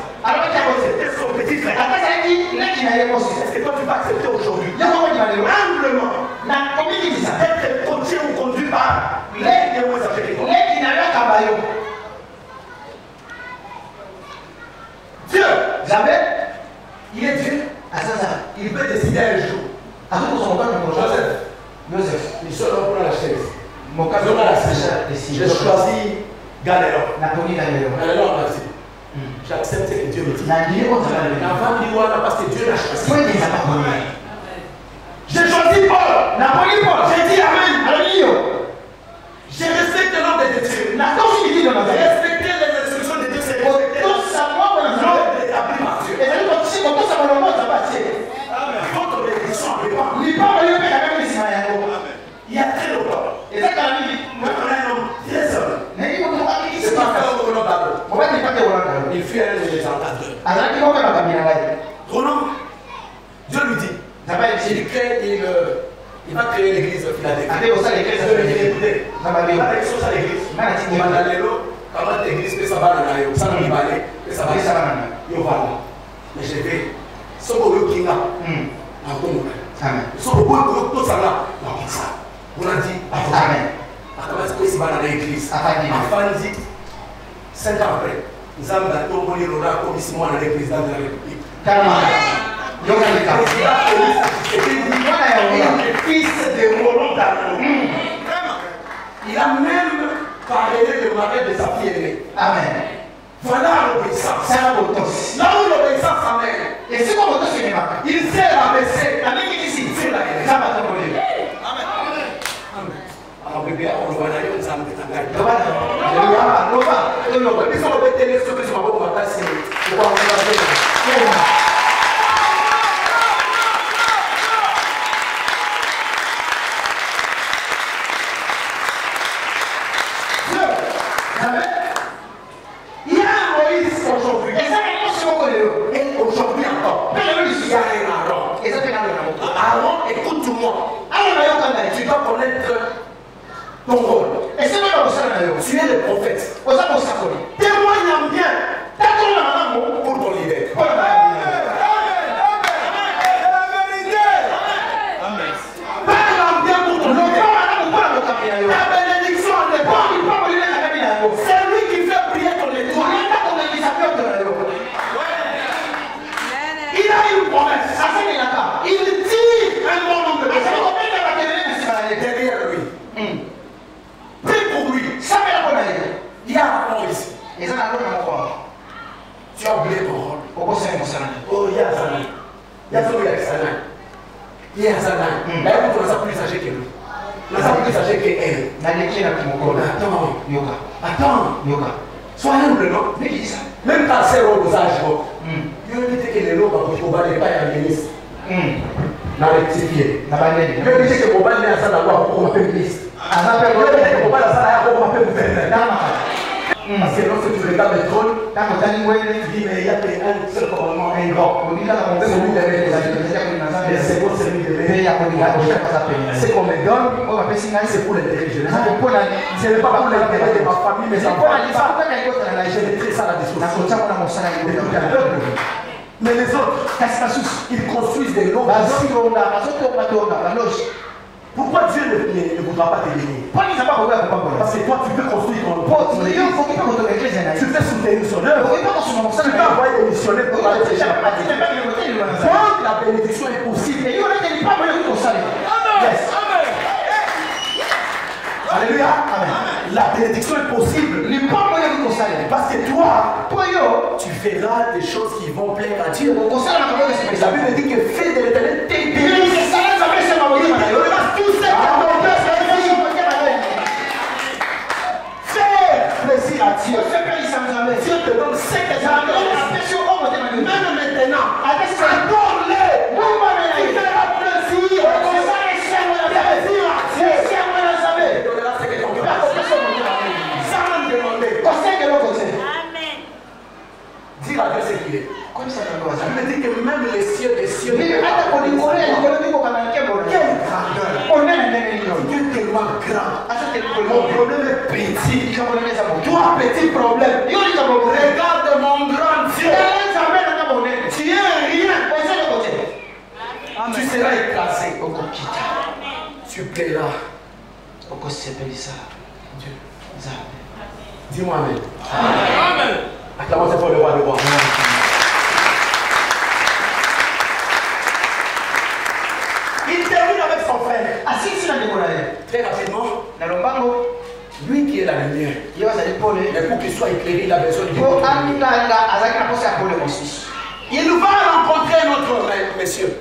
C'était son petit frère. Est-ce que toi tu vas accepter aujourd'hui humblement d'être coaché ou conduit par les démons exagérés? Dieu Il est Dieu. Il peut décider un jour. Joseph, il sort pour la chaise. J'ai choisi Galilée. Galilée m'a dit, j'accepte ce que Dieu me dit. Avant de dire parce que Dieu l'a choisi. J'ai choisi Paul. J'ai dit Amen. J'ai respecté l'ordre de Dieu. J'ai respecté les instructions de Dieu. C'est respecté l'ordre établi par Dieu. Votre bénédiction arrivera. Il y a très longtemps. On a un homme très seul. C'est pas faire au Roland. Il fut un des ambassadeurs. Roland, Dieu lui dit, il va créer l'église de Philadelphie. Il va créer l'église. Mais je vais. Ce que vous voulez, so beaucoup ça là, on a dit amen. À l'église. Enfin dit 5 ans après, nous avons tombé le rat comme ici moi dans l'église dans la République. Fils de Roland Dano. Il a même parlé de mariage de sa fille aînée. Amen. Voilà l'obéissance. Là où l'obéissance amène. Et c'est comme il sait abaisser. Amen. Il y a un Moïse aujourd'hui. Et aujourd'hui encore. Il y a un Aaron. Aaron, écoute-moi. Tu dois connaître ton rôle. Tu es le prophète. Témoigne bien pour ton leader. Parle bien pour ton leader. Ta bénédiction n'est pas. C'est lui qui fait prier ton étoile. Il a une promesse. Il dit un bon nombre de personnes derrière lui. Prie pour lui. Il y a un rôle ici. Tu as oublié ton rôle. Oh, il y a Zana. Il y a Zana. Il y a Zana. D'ailleurs, on a plus âgé que lui. On a plus âgé qu'elle. Attends. Sois humble, non? Même ta sœur au âge, il y a dit que les lots vont pas les pas à ministre. Dans les petits pieds. Il y a dit que Boba n'est à ça d'avoir pour qu'on appelle ministre. Il y a dit que Boba n'est à ça d'avoir pour qu'on appelle gouverneur. Parce que lorsque tu regardes le trône, tu dis mais il y a un seul commandement, un grand. Celui de les c'est bon, celui de ce qu'on me donne, c'est pour l'intérêt général. Ce n'est pas pour l'intérêt de ma famille, mais c'est pour l'intérêt. Je mettrai ça à la disposition. Mais les autres, ils construisent des lots. Pourquoi Dieu ne voudra pas te bénir? Parce que toi, tu peux construire ton lot. Tu peux soutenir son œuvre. Tu peux envoyer des missionnaires pour aller chercher la pratique. Donc la bénédiction est possible. Yes. Alléluia. La bénédiction est possible. Parce que toi, tu feras des choses qui vont plaire à Dieu. La Bible dit que fais de l'éternel tes délices. Faire plaisir à Dieu. Dieu te donne 5 même maintenant. Adore-les. Tu feras plaisir. Dire à Dieu ce qu'il est. Ça veut dire que même les cieux des cieux. Quelle grandeur. Dieu est tellement grand. Mon problème est petit. Toi, petit problème. Regarde mon grand Dieu. Tu es rien. Tu seras écrasé. Tu plairas. Dieu. Dis-moi Amen. Amen. Acclamons pour le roi de roi. Très rapidement, lui qui est la lumière, mais pour qu'il soit éclairé, il a besoin de Dieu. Il nous va rencontrer notre messieurs.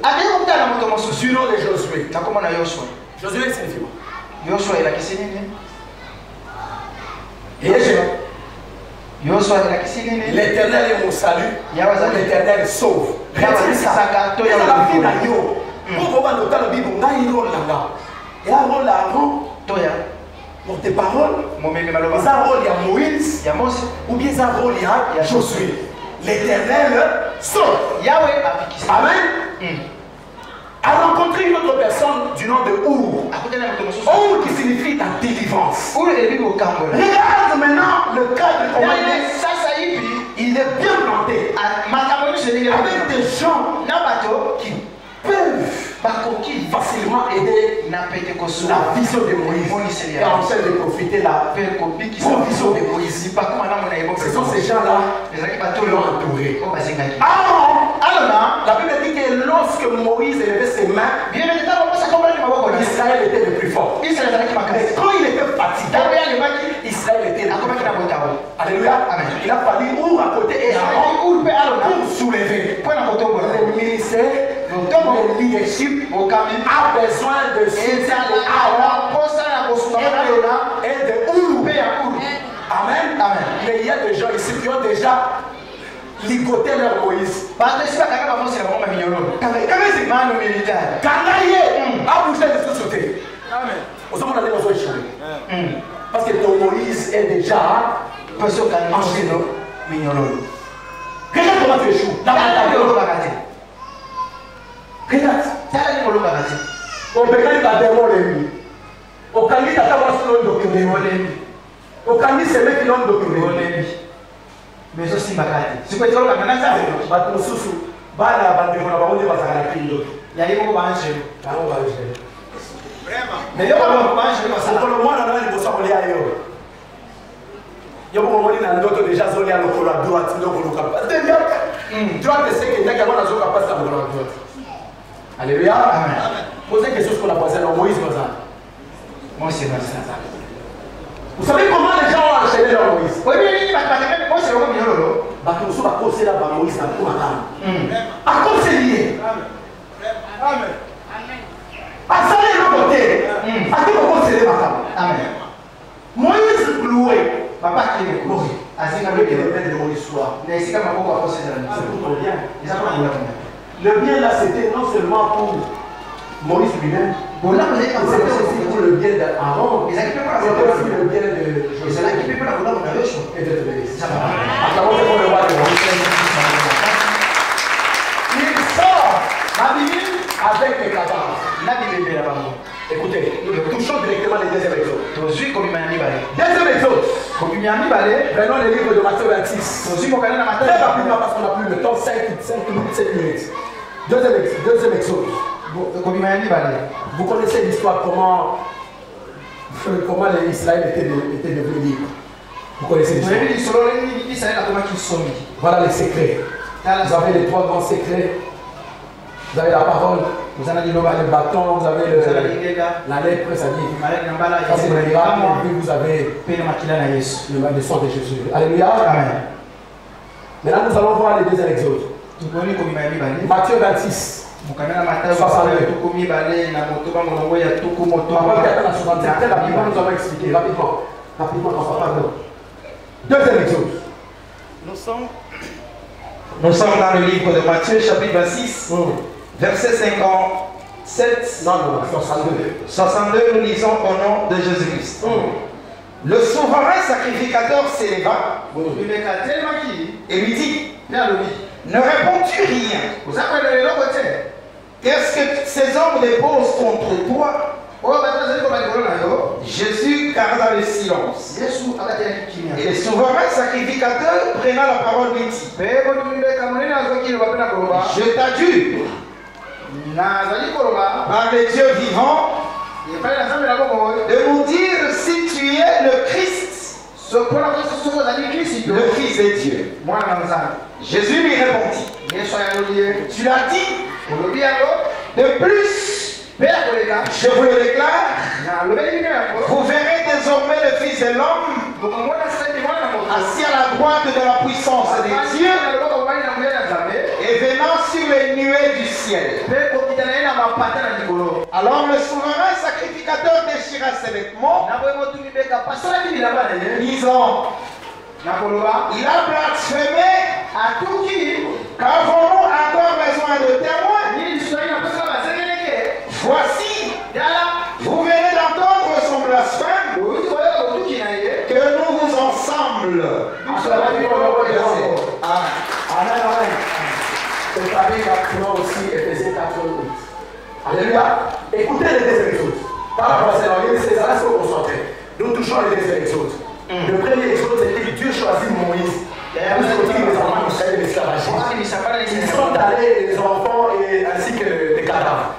Du nom de Josué. Josué signifie quoi? L'éternel est mon salut. L'éternel sauve. Pour tes paroles, ils ont un rôle à Moïse, ou bien ils ont un rôle à Josué. L'éternel sauve. Amen. A rencontré une autre personne du nom de Our. Our qui signifie la délivrance. Regarde maintenant le cas de ton mari. Il est bien planté. Avec des gens qui peuvent facilement aider la vision de Moïse. Et en fait de profiter la vision de Moïse. Ce sont ces gens-là qui l'ont entouré. Alors, la Bible dit que lorsque Moïse élevait ses mains, Israël était le plus fort. Mais quand il était fatigué, Israël était le plus fort. Alléluia. Il a fallu Our à côté et Aaron pour soulever. Le ministère, le leadership a besoin de soutien de Aaron et de Our. Amen. Mais il y a des gens ici qui ont déjà ligoté leur Moïse. Parce que ton Moïse est déjà enchaîné. Regarde comment tu échoues. Regarde. On peut gagner ta démon. On peut gagner ta document. On peut gagner ces mecs qui l'ont documenté. Mais je suis bagage. Si vous êtes là, vous avez un sous. Bala bandeko na bango bazaka na kindo. Ya yebo banje. Bango banje. Vraiment. Mais yo bango banje parce que le mwana na liboso ko lia yo. Yo ko moni na ndoto déjà zoli ya lokolo à droite ndoko loka. Droite c'est que ndaka bana zoka passe à droite. Alléluia. Amen. Posez quelque chose qu'on a posé dans Moïse comme ça. Moi c'est comme ça. Vous savez comment les gens ont enchaîné leur Moïse? Oui, à cause c'est lié. Amen. À ça, il côté. À tout moment, c'est les Amen. Moïse loué. Papa qui est loué. Le Moïse soit. Le bien là, c'était non seulement pour Moïse lui-même, c'était aussi pour le bien d'Aaron, c'était aussi le bien de Josué et de Tébélis. Il sort avec les cadavres. Écoutez, nous touchons directement les deuxième exode. Deuxième exode. Prenons le livre de Matthieu 26. Très rapidement parce qu'on n'a plus le temps, 5 minutes, 7 minutes. Deuxième exode. Vous connaissez l'histoire, comment les Israël étaient devenus libres. Vous connaissez l'histoire. Voilà les secrets. Vous avez les 3 grands secrets. Vous avez la parole, vous avez le bâton, vous avez la lèpre, ça dit. C'est le miracle, et puis vous avez le sang de Jésus. Alléluia. Amen. Maintenant, nous allons voir les deuxièmes exodes. Matthieu 26. 62. Très rapidement, nous allons expliquer. Rapidement, on va parler. Deuxième exode. Nous sommes dans le livre de Matthieu, chapitre 26, verset 57. Non, 62. 62, nous lisons au nom de Jésus-Christ. Le souverain sacrificateur s'éleva et lui dit: ne réponds-tu rien? Qu'est-ce que ces hommes déposent contre toi? Jésus garda le silence. Et le souverain sacrificateur prenant la parole lui dit: je t'adjure par les dieux vivants de nous dire si tu es le Christ, le Fils de Dieu. Jésus lui répondit: tu l'as dit. De plus, Je vous le déclare, vous verrez désormais le Fils de l'homme assis à la droite de la puissance des dieux et venant sur les nuées du ciel. Alors le souverain sacrificateur déchira ses vêtements, disant, il a blasphémé, qu'avons-nous encore besoin de témoins? Voici, vous venez d'entendre son blasphème, que nous vous ensemble. Amen. Le pavé va aussi Éphésiens 4:8. Alléluia. Écoutez les deux exodes. Par rapport à l'évangile, c'est ça, se concentrer. Nous touchons les deux exodes. Le premier exode, c'était Dieu choisit Moïse. Pour sortir les enfants d'Israël de l'esclavagisme. Ils sont allés, les enfants ainsi que les cadavres,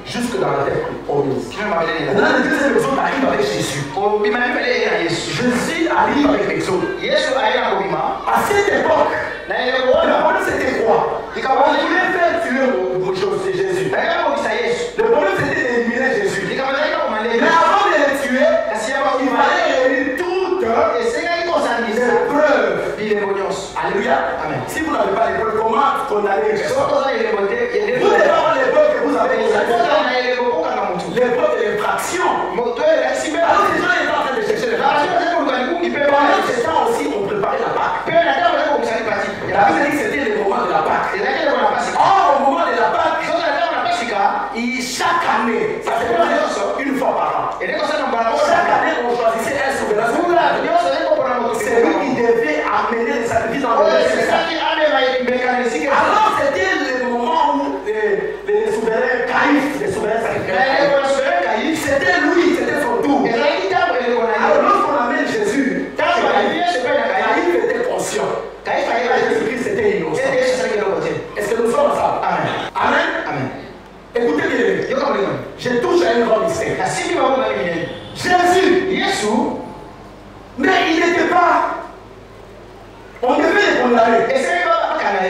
jusque dans la terre promise. Maintenant, le deuxième exode arrive avec Jésus. Jésus arrive avec l'exode. À cette époque, le problème c'était quoi? On voulait faire tuer Jésus. Le problème c'était d'éliminer Jésus. Mais avant de le tuer, il fallait réunir toutes les preuves. Alléluia. Amen. Si vous n'avez pas les preuves, comment condamner une personne? Vous devez avoir les preuves que vous avez. Les preuves de l'infraction. Alors les gens étaient en train de chercher les preuves. Pendant ce temps aussi, on préparait la Pâque. La Bible dit que c'était le moment de la Pâque. Or, au moment de la Pâque, chaque année, ça fait une fois par an. Chaque année, on choisissait un souverain. C'est lui qui devait amener les sacrifices dans le sacrifices. Alors, c'était le moment où les souverains caïfs, les souverains sacrifiés, c'était lui, c'était son tour. Alors, lorsqu'on amène Jésus, Caïphe était conscient. Jésus-Christ était innocent. Est-ce que nous sommes ensemble? Amen. Amen. Amen. Écoutez bien, je touche à un grand mystère. Jésus, mais il n'était pas. On devait le condamner. Mais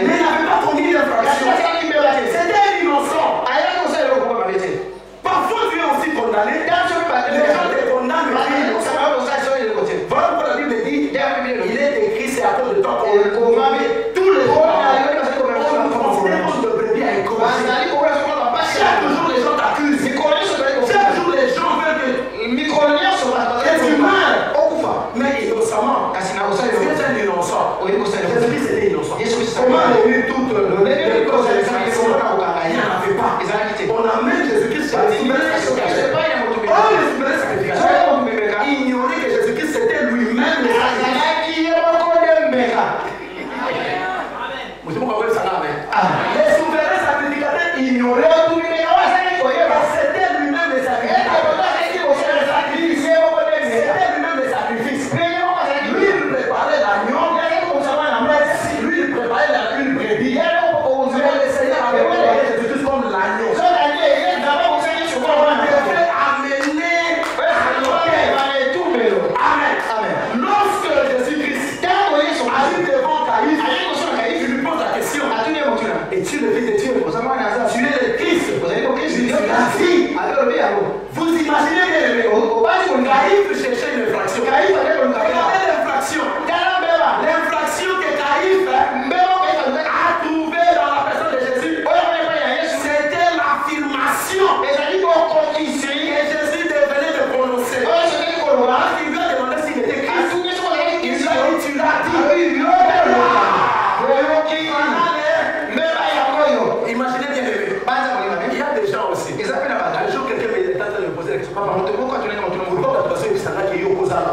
il n'avait pas commis d'infraction. C'était un innocent. Parfois tu es aussi condamné. Les gens te condamnent, mais tu es innocent. Voilà pourquoi la Bible dit, il est écrit, c'est à cause de toi qu'on le commande. Tous les jours, on nous considère comme de brebis à écorcher. Chaque jour, les gens t'accusent. Chaque jour, les gens veulent que tu meurs. Mais innocemment. Dieu est un innocent. Jésus-Christ était innocent. Comment réunir toutes les causes de l'infraction? Il n'y en avait pas. On amène Jésus-Christ sur les souverains sacrificateurs. Oh, les souverains sacrificateurs ignoraient que Jésus-Christ c'était lui-même le sacrificateur. Les souverains sacrificateurs ignoraient que c'était lui-même le sacrificateur. C'était lui-même le sacrifice. Lui, il préparait l'agneau. Lui, il préparait une brebis. Mais le Seigneur avait préparé Jésus-Christ comme l'agneau. On devait amener Amen. Amen. Lorsque Jésus-Christ arrive devant Caïphe, il lui pose la question. Es-tu le Fils de Dieu? Tu es le Christ. Vous imaginez bien, Caïphe cherchait une infraction. Regardez l'infraction. L'infraction que Caïphe a trouvée dans la personne de Jésus, c'était l'affirmation que Jésus devenait de prononcer. Alors qu'il lui a demandé s'il était Christ, il lui a dit, tu l'as dit. Imaginez bien, il y a des gens aussi. Un jour, quelqu'un me poser la question. Pourquoi tu es à la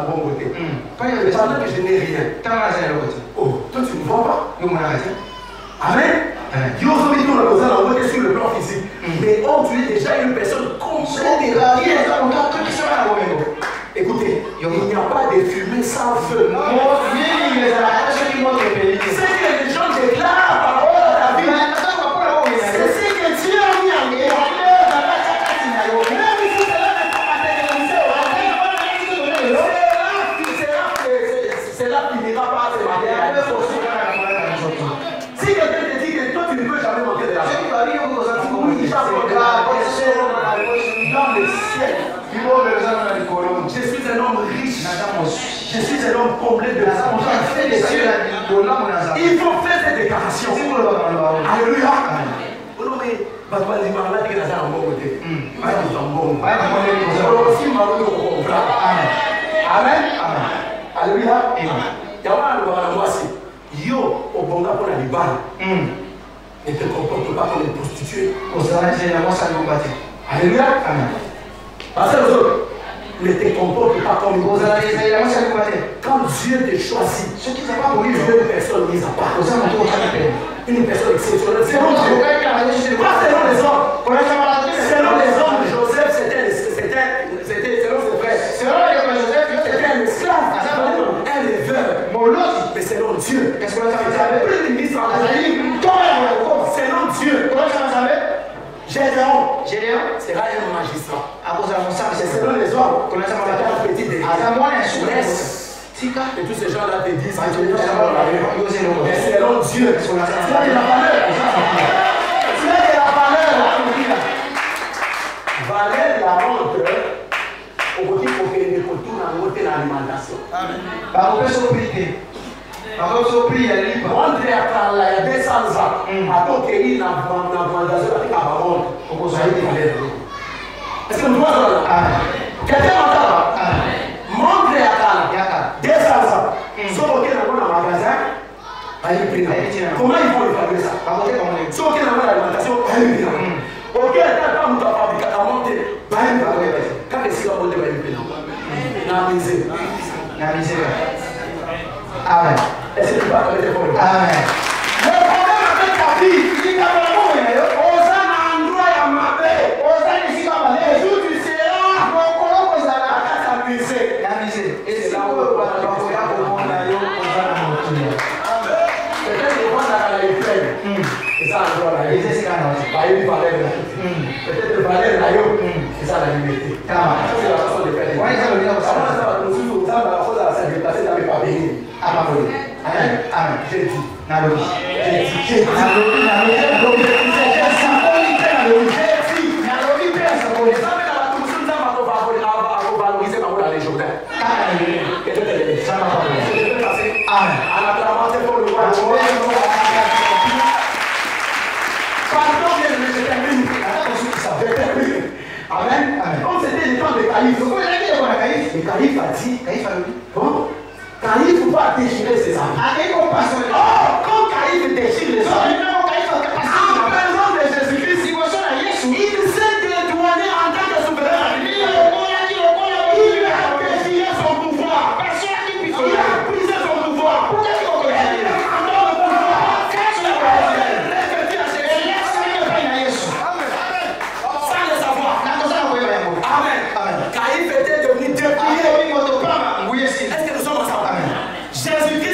bonne côté? Pendant que je n'ai rien. Oh, toi tu ne vois pas? Amen. Dieu aujourd'hui nous représente la beauté sur le plan physique. Mais on tu es déjà une personne complète. Écoutez, il n'y a pas de fumée sans feu. C'est que les gens déclarent par rapport à ta vie. C'est ce que Dieu a mis en œuvre. Même si c'est là cela finira par se marier. Si quelqu'un te dit que toi tu ne peux jamais monter de la vie, Je suis un homme comblé de la Il faut faire cette déclaration. Alléluia. Amen. Alléluia. Yo, au bon gars pour la libane. Ne te comporte pas comme une prostituée. Alléluia. Parce que ne te comporte pas comme une prostituée. Quand Dieu te choisit, Dieu est une personne mise à part. Une personne exceptionnelle. Selon Dieu. Pas selon les hommes. Selon les hommes, Joseph, c'était selon ses frères. C'était un esclave. Un éleveur. Mais selon Dieu. Qu'est-ce qu'on a fait? Plus de ministre en selon Dieu. Gédéon sera un magistrat. C'est selon les hommes. Petit et tous ces gens-là te disent que tu es mais selon Dieu. Tu as de la valeur. Tu as de la valeur. Valeur la montre. Au côté pour que les retours à monter l'alimentation. Amen. Montre à la 200 ans. À toi qui est dans l'alimentation, à est-ce que nous voyons là? Quelqu'un entend là? Montre à la 200 ans. Sauf qu'il y a un magasin. Comment ils vont évaluer ça? Sauf qu'il y a une alimentation. Ok, quand on doit fabriquer la montée, quand les sites vont monter, la misère. Amen. Est-ce que tu vas avec tes problèmes? Amen. Le problème avec ta vie, il y a un endroit à ma paix. Les jours du Seigneur, la misère. Et c'est là où on va peut-être le voir dans la Ukraine. C'est ça l'endroit là. Peut-être le palais là. C'est ça la liberté. C'est la façon de faire. Amen. Amen. J'ai dit. Amen. Comme c'était le temps de Caïphe. Le Caïphe a dit. Bon. Caïphe ne faut pas déchirer ses âmes. Oh, quand Caïphe déchire les âmes, en présence de Jésus-Christ, il s'est dédouané en tant que souverain. Il a déchiré son pouvoir. Il a brisé son pouvoir. Il a abandonné le pouvoir. Sans le savoir. Amen. Caïphe était devenu déplié. Est-ce que nous sommes ensemble? Jésus-Christ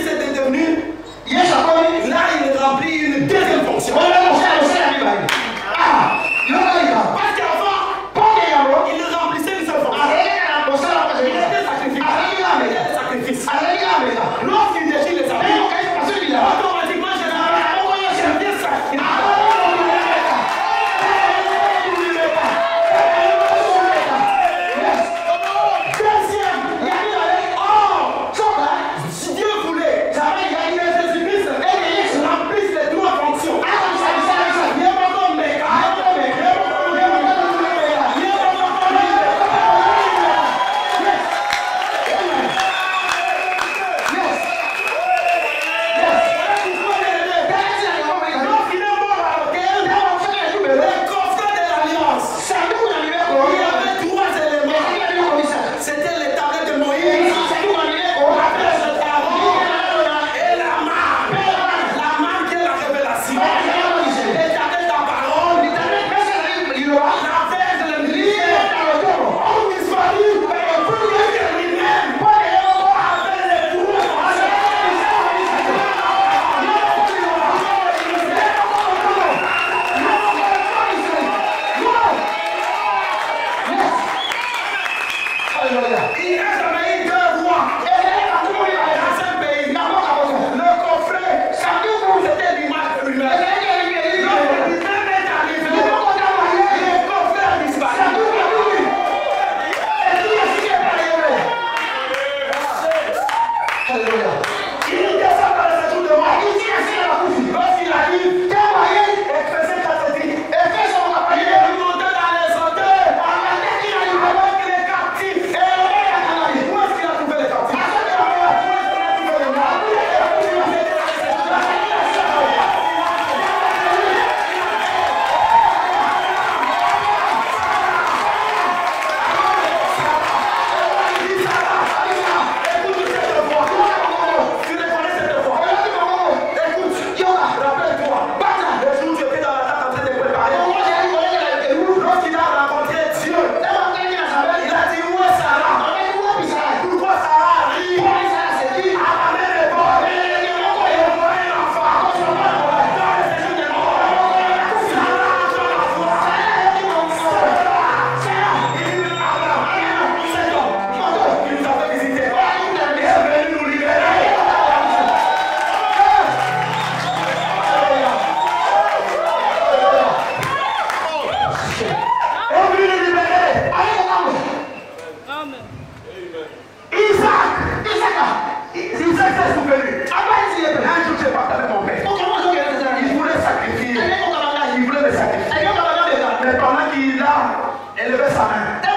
élevait sa main. Je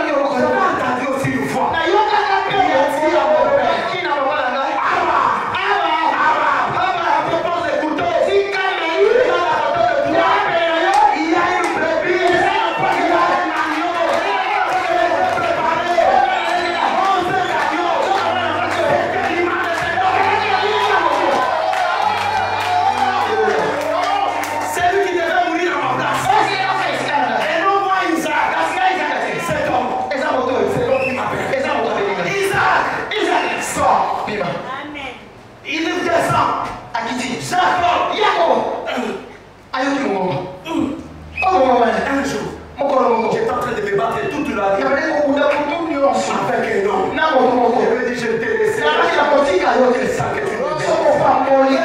l'ai entendu aussi une fois. Il a dit à mon père, il descend. Jacob. Un jour, j'étais en train de me battre toute la nuit avec un homme. Je lui ai dit, je te laisse. C'est ça que tu me dis.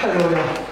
Alléluia.